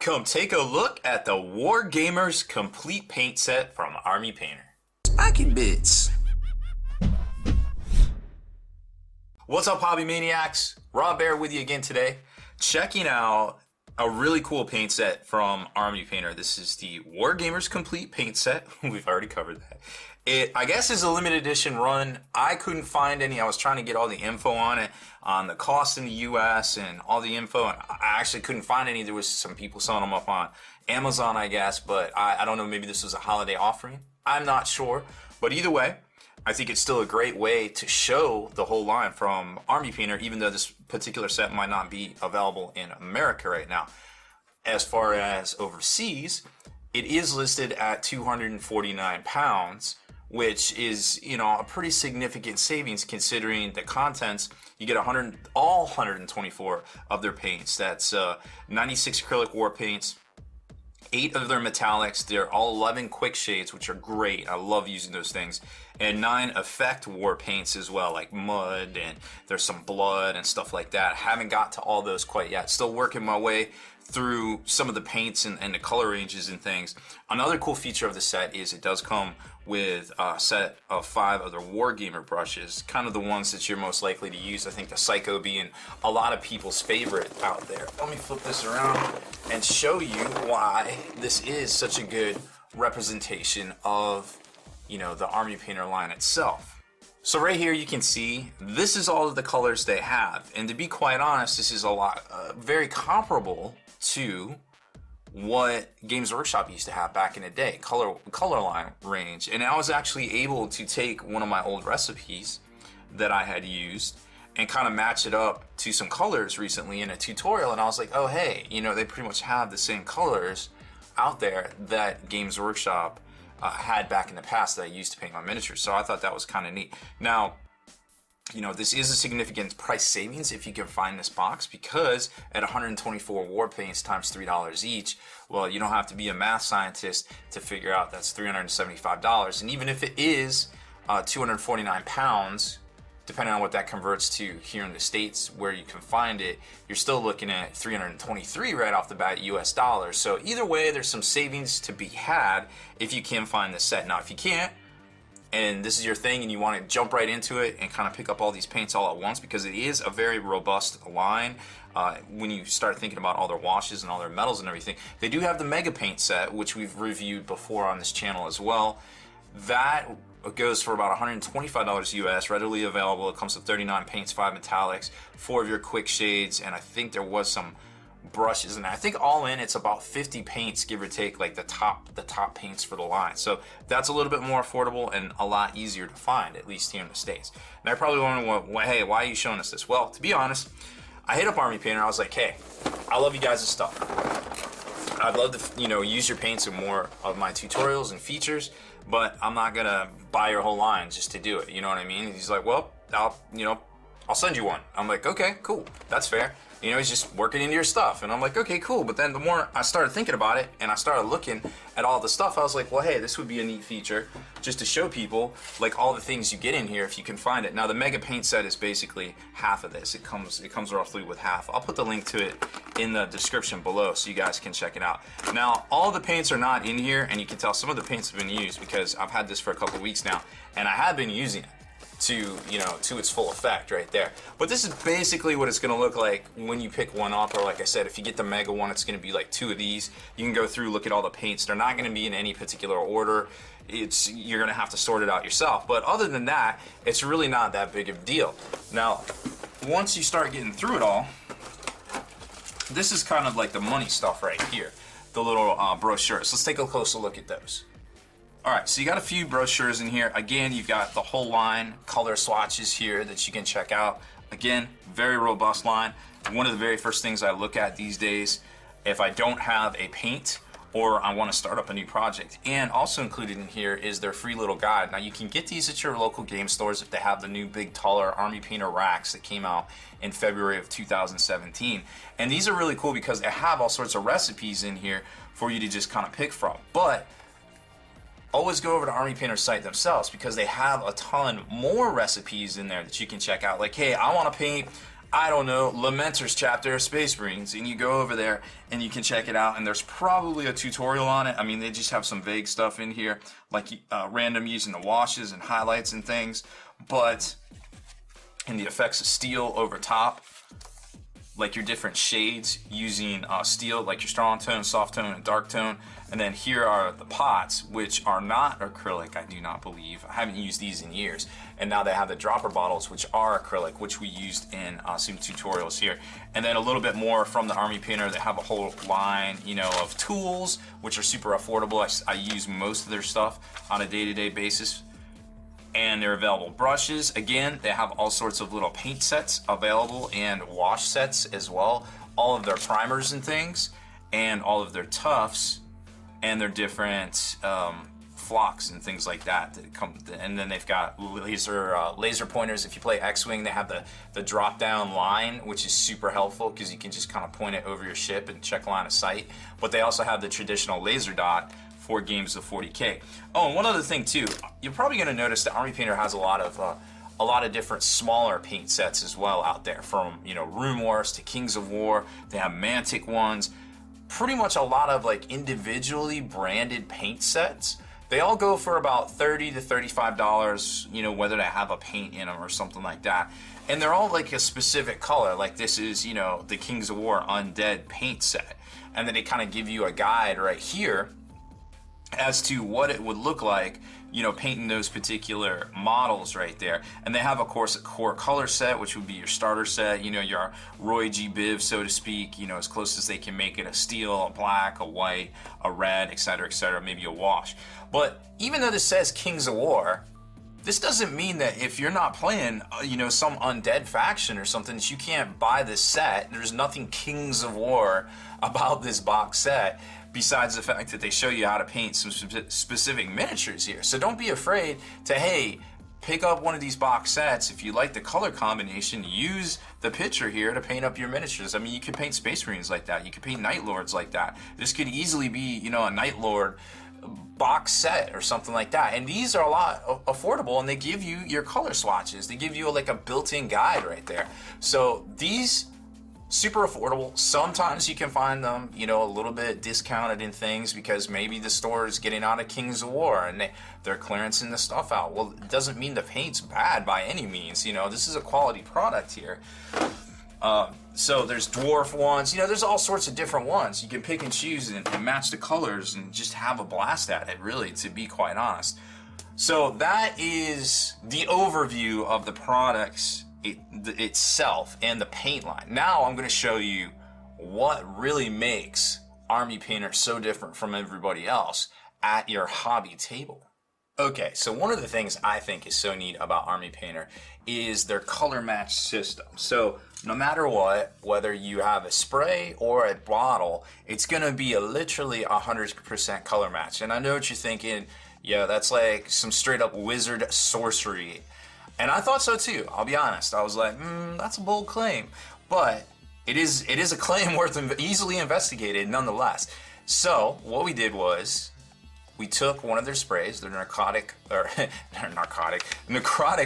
Come take a look at the Wargamers complete paint set from Army Painter. Spacking bits. What's up, hobby maniacs? Baer with you again today, checking out a really cool paint set from Army Painter. This is the Wargamers complete paint set. We've already covered that. It, I guess, is a limited edition run. I couldn't find any. I was trying to get all the info on it, on the cost in the US and all the info, and I actually couldn't find any. There was some people selling them up on Amazon, I guess, but I don't know, maybe this was a holiday offering. I'm not sure, but either way, I think it's still a great way to show the whole line from Army Painter, even though this particular set might not be available in America right now. As far as overseas, it is listed at 249 pounds, which is, you know, a pretty significant savings considering the contents. You get all 124 of their paints. That's 96 acrylic war paints, 8 of their metallics. They're all 11 quick shades, which are great. I love using those things. And 9 effect war paints as well, like mud, and there's some blood and stuff like that. Haven't got to all those quite yet. Still working my way through some of the paints and the color ranges and things. Another cool feature of the set is it does come with a set of 5 of their Wargamer brushes, kind of the ones that you're most likely to use. I think the Psycho being a lot of people's favorite out there. Let me flip this around and show you why this is such a good representation of, you know, the Army Painter line itself. So right here you can see this is all of the colors they have, and to be quite honest, this is a lot very comparable to what Games Workshop used to have back in the day, color line range. And I was actually able to take one of my old recipes that I had used and kind of match it up to some colors recently in a tutorial, and I was like, oh hey, you know, they pretty much have the same colors out there that Games Workshop had back in the past that I used to paint my miniatures. So I thought that was kind of neat. Now, you know, this is a significant price savings if you can find this box, because at 124 war paints times $3 each, well, you don't have to be a math scientist to figure out that's $375. And even if it is 249 pounds, depending on what that converts to here in the States where you can find it, you're still looking at 323 right off the bat US dollars. So either way, there's some savings to be had if you can find this set. Now, if you can't, and this is your thing and you want to jump right into it and kind of pick up all these paints all at once, because it is a very robust line when you start thinking about all their washes and all their metals and everything. They do have the Mega Paint set, which we've reviewed before on this channel as well. That goes for about $125 US, readily available. It comes with 39 paints, 5 metallics, 4 of your quick shades, and I think there was some brushes, and I think all in it's about 50 paints, give or take, like the top paints for the line. So that's a little bit more affordable and a lot easier to find, at least here in the States. And I probably wondering, well, hey, why are you showing us this? Well, to be honest, I hit up Army Painter. I was like, hey, I love you guys' stuff. I'd love to, you know, use your paints in more of my tutorials and features, but I'm not gonna buy your whole line just to do it. You know what I mean? And he's like, well, I'll send you one. I'm like, okay, cool, that's fair. You know, he's just working into your stuff. And I'm like, okay, cool. But then the more I started thinking about it and I started looking at all the stuff, I was like, well, hey, this would be a neat feature just to show people like all the things you get in here if you can find it. Now, the Mega Paint set is basically half of this. It comes roughly with half. I'll put the link to it in the description below so you guys can check it out. Now, all the paints are not in here, and you can tell some of the paints have been used because I've had this for a couple weeks now and I have been using it to, you know, to its full effect right there. But this is basically what it's gonna look like when you pick one up, or like I said, if you get the Mega one, it's gonna be like 2 of these. You can go through, look at all the paints. They're not gonna be in any particular order. You're gonna have to sort it out yourself. But other than that, it's really not that big of a deal. Now, once you start getting through it all, this is kind of like the money stuff right here, the little brochures. Let's take a closer look at those. All right, so you got a few brochures in here. Again, you've got the whole line, color swatches here that you can check out. Again, very robust line. One of the very first things I look at these days if I don't have a paint or I want to start up a new project. And also included in here is their free little guide. Now, you can get these at your local game stores if they have the new big taller Army Painter racks that came out in February of 2017. And these are really cool because they have all sorts of recipes in here for you to just kind of pick from. But always go over to Army Painter's site themselves, because they have a ton more recipes in there that you can check out. Like, hey, I want to paint I don't know, Lamenter's chapter of Space Marines, and you go over there and you can check it out, and there's probably a tutorial on it. I mean, they just have some vague stuff in here, like random using the washes and highlights and things, but in the effects of steel over top, like your different shades using steel, like your strong tone, soft tone, and dark tone. And then here are the pots, which are not acrylic, I do not believe. I haven't used these in years. And now they have the dropper bottles, which are acrylic, which we used in some tutorials here. And then a little bit more from the Army Painter. They have a whole line, you know, of tools, which are super affordable. I use most of their stuff on a day-to-day basis. And they're available brushes. Again, they have all sorts of little paint sets available and wash sets as well. All of their primers and things, and all of their tufts, and their different flocks and things like that come. And then they've got laser pointers. If you play X-Wing, they have the drop down line, which is super helpful because you can just kind of point it over your ship and check line of sight. But they also have the traditional laser dot for games of 40K. Oh, and one other thing too, you're probably going to notice that Army Painter has a lot of different smaller paint sets as well out there, from, you know, Rune Wars to Kings of War. They have Mantic ones, pretty much a lot of like individually branded paint sets. They all go for about $30 to $35, you know, whether they have a paint in them or something like that. And they're all like a specific color. Like this is, you know, the Kings of War Undead paint set. And then they kind of give you a guide right here as to what it would look like, you know, painting those particular models right there. And they have, of course, a core color set, which would be your starter set, you know, your Roy G. Biv, so to speak, you know, as close as they can make it: a steel, a black, a white, a red, etc., maybe a wash. But even though this says Kings of War, this doesn't mean that if you're not playing, you know, some undead faction or something, that you can't buy this set. There's nothing Kings of War about this box set, besides the fact that they show you how to paint some specific miniatures here. So don't be afraid to, hey, pick up one of these box sets. If you like the color combination, use the picture here to paint up your miniatures. I mean, you could paint Space Marines like that. You could paint Night Lords like that. This could easily be, you know, a Night Lord box set or something like that. And these are a lot affordable, and they give you your color swatches. They give you like a built-in guide right there. So these super affordable. Sometimes you can find them, you know, a little bit discounted in things because maybe the store is getting out of Kings of War and they're clearancing the stuff out. Well, it doesn't mean the paint's bad by any means. You know, this is a quality product here. So there's dwarf ones, you know, there's all sorts of different ones. You can pick and choose and match the colors and just have a blast at it, really, to be quite honest. So that is the overview of the products itself and the paint line. Now I'm going to show you what really makes Army Painter so different from everybody else at your hobby table. Okay, so one of the things I think is so neat about Army Painter is their color match system. So no matter what, whether you have a spray or a bottle, it's going to be literally 100% color match. And I know what you're thinking, yeah, that's like some straight up wizard sorcery. And I thought so too, I'll be honest. I was like, that's a bold claim. But it is a claim worth easily investigated nonetheless. So what we did was, we took one of their sprays, their necrotic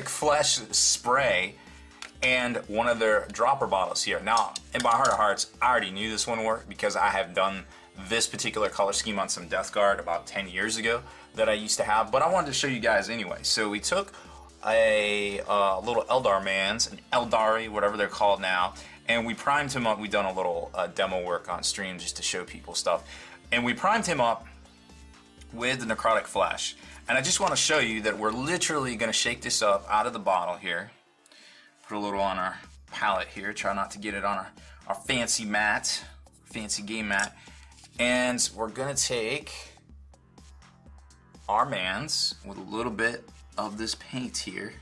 flesh spray, and one of their dropper bottles here. Now, in my heart of hearts, I already knew this one worked because I have done this particular color scheme on some Death Guard about 10 years ago that I used to have, but I wanted to show you guys anyway. So we took a little Eldar Mans, an Eldari, whatever they're called now, and we primed him up. We done a little demo work on stream just to show people stuff, and we primed him up with the necrotic flesh. And I just want to show you that we're literally going to shake this up out of the bottle here, put a little on our palette here, try not to get it on our fancy mat, fancy game mat, and we're going to take our Mans with a little bit of this paint here.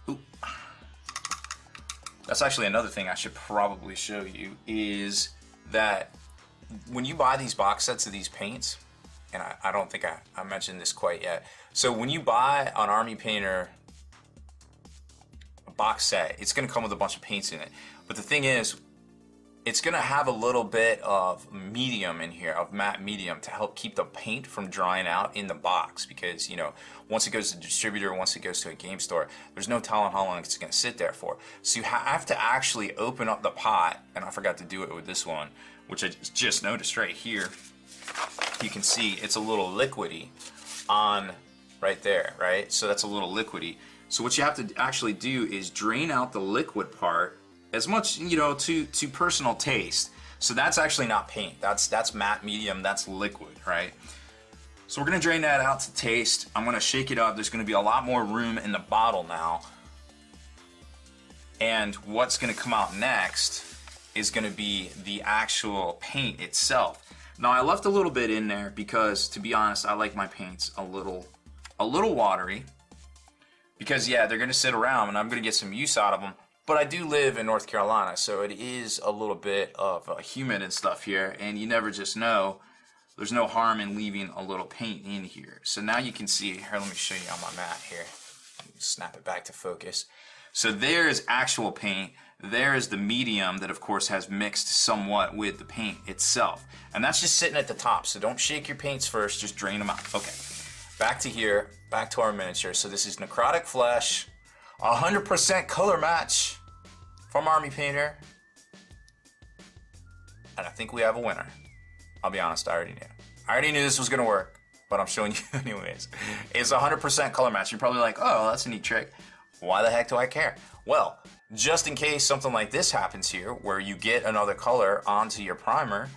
Ooh. That's actually another thing I should probably show you, is that when you buy these box sets of these paints, and I don't think I mentioned this quite yet. So when you buy an Army Painter box set, it's going to come with a bunch of paints in it. But the thing is, it's gonna have a little bit of medium in here, of matte medium, to help keep the paint from drying out in the box, because, you know, once it goes to the distributor, once it goes to a game store, there's no telling how long it's gonna sit there for. So you have to actually open up the pot, and I forgot to do it with this one, which I just noticed right here. You can see it's a little liquidy on right there, right? So that's a little liquidy. So what you have to actually do is drain out the liquid part as much, you know, to personal taste. So that's actually not paint. That's matte medium, that's liquid, right? So we're gonna drain that out to taste. I'm gonna shake it up. There's gonna be a lot more room in the bottle now. And what's gonna come out next is gonna be the actual paint itself. Now I left a little bit in there because, to be honest, I like my paints a little watery, because yeah, they're gonna sit around and I'm gonna get some use out of them. But I do live in North Carolina, so it is a little bit of humid and stuff here, and you never just know. There's no harm in leaving a little paint in here. So now you can see, here, let me show you on my mat here. Snap it back to focus. So there's actual paint. There is the medium that, of course, has mixed somewhat with the paint itself. And that's just sitting at the top, so don't shake your paints first, just drain them out. Okay, back to here, back to our miniature. So this is Necrotic Flesh, 100% color match from Army Painter. And I think we have a winner. I'll be honest, I already knew this was gonna work, but I'm showing you anyways. It's 100% color match. You're probably like, oh, that's a neat trick. Why the heck do I care? Well, just in case something like this happens here, where you get another color onto your primer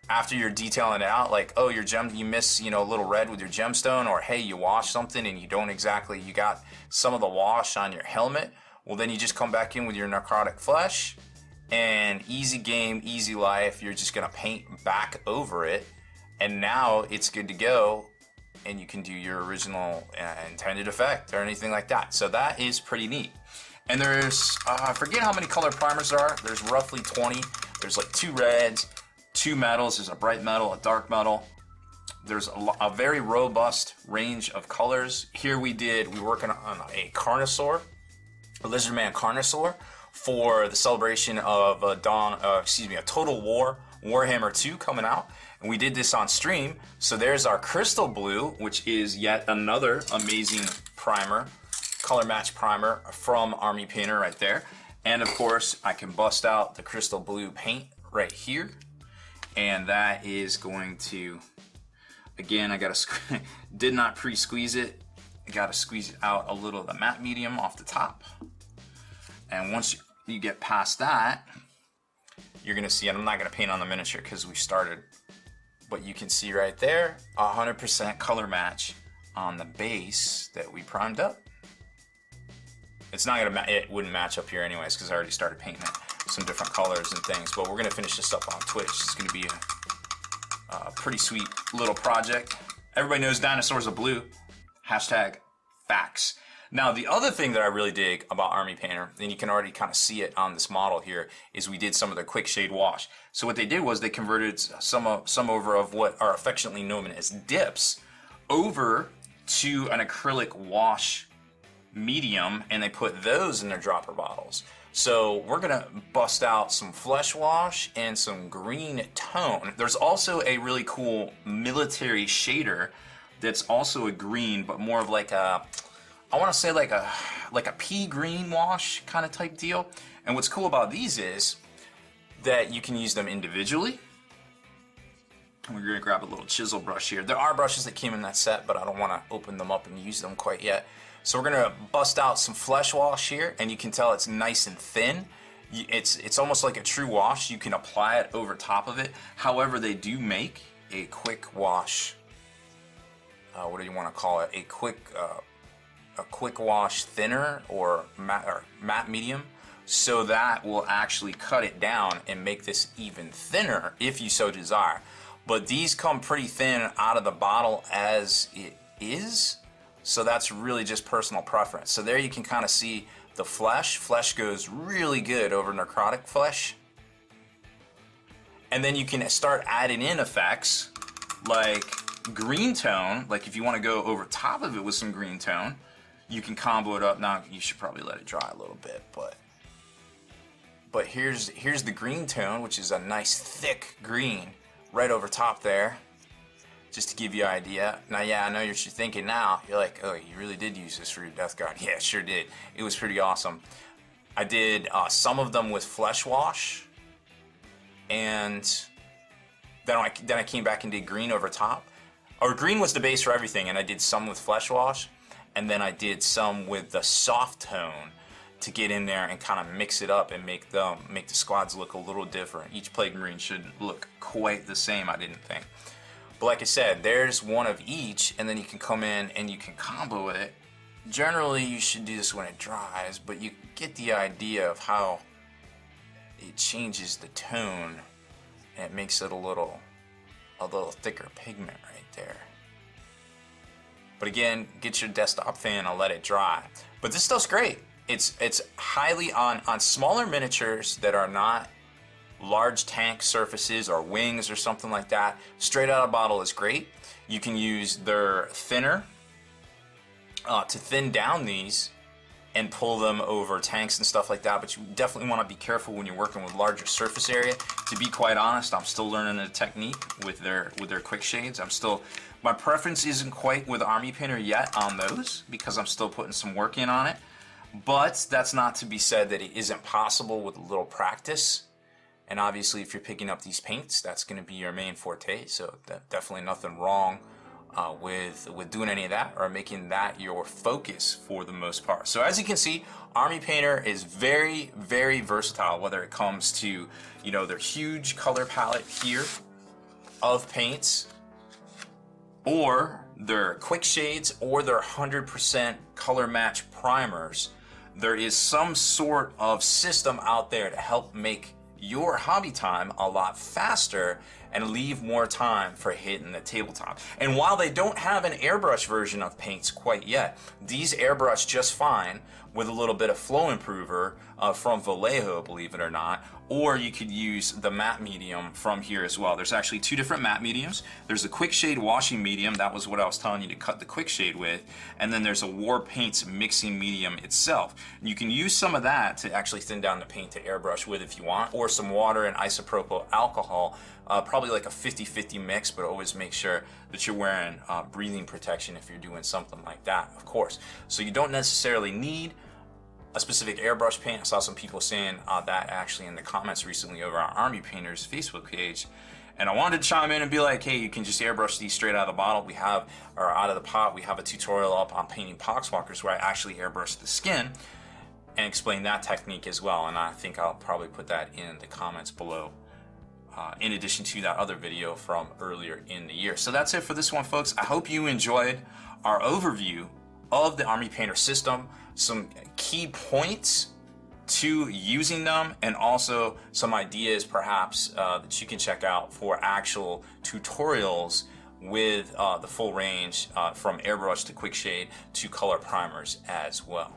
after you're detailing it out, like, oh, you miss, you know, a little red with your gemstone, or hey, you wash something and you got some of the wash on your helmet. Well, then you just come back in with your Necrotic Flesh, and easy game, easy life. You're just gonna paint back over it, and now it's good to go, and you can do your original intended effect or anything like that. So that is pretty neat. And there's, I forget how many color primers there are. There's roughly 20. There's like 2 reds, 2 metals. There's a bright metal, a dark metal. There's a very robust range of colors. Here we're working on a Carnosaur, a Lizardman Carnosaur, for the celebration of a Total War Warhammer 2 coming out. And we did this on stream. So there's our Crystal Blue, which is yet another amazing primer, color match primer from Army Painter right there. And of course, I can bust out the Crystal Blue paint right here. And that is going to, again, did not pre-squeeze it. I gotta squeeze out a little of the matte medium off the top. And once you get past that, you're gonna see, and I'm not gonna paint on the miniature because we started, but you can see right there, 100% color match on the base that we primed up. It wouldn't match up here anyways because I already started painting it some different colors and things, but we're gonna finish this up on Twitch. It's gonna be a pretty sweet little project. Everybody knows dinosaurs are blue. Hashtag facts. Now, the other thing that I really dig about Army Painter, and you can already kind of see it on this model here, is we did some of the quick shade wash. So what they did was they converted some over of what are affectionately known as dips over to an acrylic wash medium, and they put those in their dropper bottles. So we're gonna bust out some flesh wash and some green tone. There's also a really cool military shader that's also a green, but more of like a, I want to say like a pea green wash kind of type deal. And what's cool about these is that you can use them individually. We're gonna grab a little chisel brush here. There are brushes that came in that set, but I don't want to open them up and use them quite yet. So we're gonna bust out some flesh wash here, and you can tell it's nice and thin. It's almost like a true wash. You can apply it over top of it. However, they do make a quick wash. What do you want to call it? A quick wash thinner or matte medium, so that will actually cut it down and make this even thinner if you so desire. But these come pretty thin out of the bottle as it is, so that's really just personal preference. So there you can kind of see the flesh. Flesh goes really good over Necrotic Flesh. And then you can start adding in effects like green tone, like if you want to go over top of it with some green tone, you can combo it up. Now you should probably let it dry a little bit, but But here's the green tone, which is a nice thick green right over top there, just to give you an idea. Now, yeah, I know you're thinking now, you're like, oh, you really did use this for your Death Guard. Yeah, sure did. It was pretty awesome. I did some of them with Flesh Wash, and then I came back and did green over top. Or green was the base for everything, and I did some with Flesh Wash, and then I did some with the soft tone to get in there and kind of mix it up and make the squads look a little different. Each Plague Marine shouldn't look quite the same, I didn't think. But like I said, there's one of each, and then you can come in and you can combo it. Generally, you should do this when it dries, but you get the idea of how it changes the tone, and it makes it a little thicker pigment right there. But again, get your desktop fan and let it dry. But this stuff's great. It's highly on smaller miniatures that are not large tank surfaces or wings or something like that. Straight out of bottle is great. You can use their thinner to thin down these and pull them over tanks and stuff like that, but you definitely want to be careful when you're working with larger surface area. To be quite honest, I'm still learning the technique with their quick shades. My preference isn't quite with Army Painter yet on those, because I'm still putting some work in on it. But that's not to be said that it isn't possible with a little practice. And obviously, if you're picking up these paints, that's going to be your main forte. So definitely nothing wrong with doing any of that or making that your focus for the most part. So as you can see, Army Painter is very, very versatile, whether it comes to, you know, their huge color palette here of paints, or their quick shades, or their 100% color match primers. There is some sort of system out there to help make your hobby time a lot faster and leave more time for hitting the tabletop. And while they don't have an airbrush version of paints quite yet, these airbrush just fine with a little bit of flow improver from Vallejo, believe it or not, or you could use the matte medium from here as well. There's actually two different matte mediums. There's a quick shade washing medium, that was what I was telling you to cut the quick shade with, and then there's a War Paints mixing medium itself. You can use some of that to actually thin down the paint to airbrush with if you want, or some water and isopropyl alcohol, probably like a 50-50 mix, but always make sure that you're wearing breathing protection if you're doing something like that, of course. So you don't necessarily need a specific airbrush paint. I saw some people saying that actually in the comments recently over our Army Painters Facebook page, and I wanted to chime in and be like, hey, you can just airbrush these straight out of the bottle. We have, or out of the pot, we have a tutorial up on painting poxwalkers where I actually airbrush the skin and explain that technique as well, and I think I'll probably put that in the comments below, in addition to that other video from earlier in the year. So that's it for this one, folks. I hope you enjoyed our overview of the Army Painter system, some key points to using them, and also some ideas perhaps that you can check out for actual tutorials with the full range from airbrush to quick shade to color primers as well.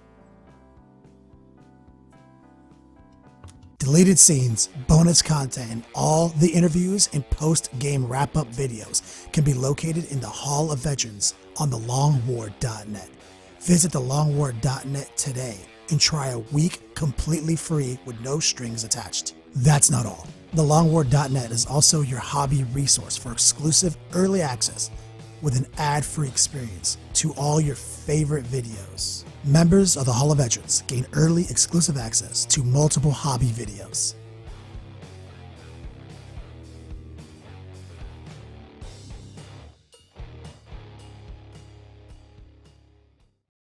Deleted scenes, bonus content, and all the interviews and post-game wrap-up videos can be located in the Hall of Veterans on thelongwar.net. Visit thelongwar.net today and try a week completely free with no strings attached. That's not all. Thelongwar.net is also your hobby resource for exclusive early access with an ad-free experience to all your favorite videos. Members of the Hall of Veterans gain early exclusive access to multiple hobby videos,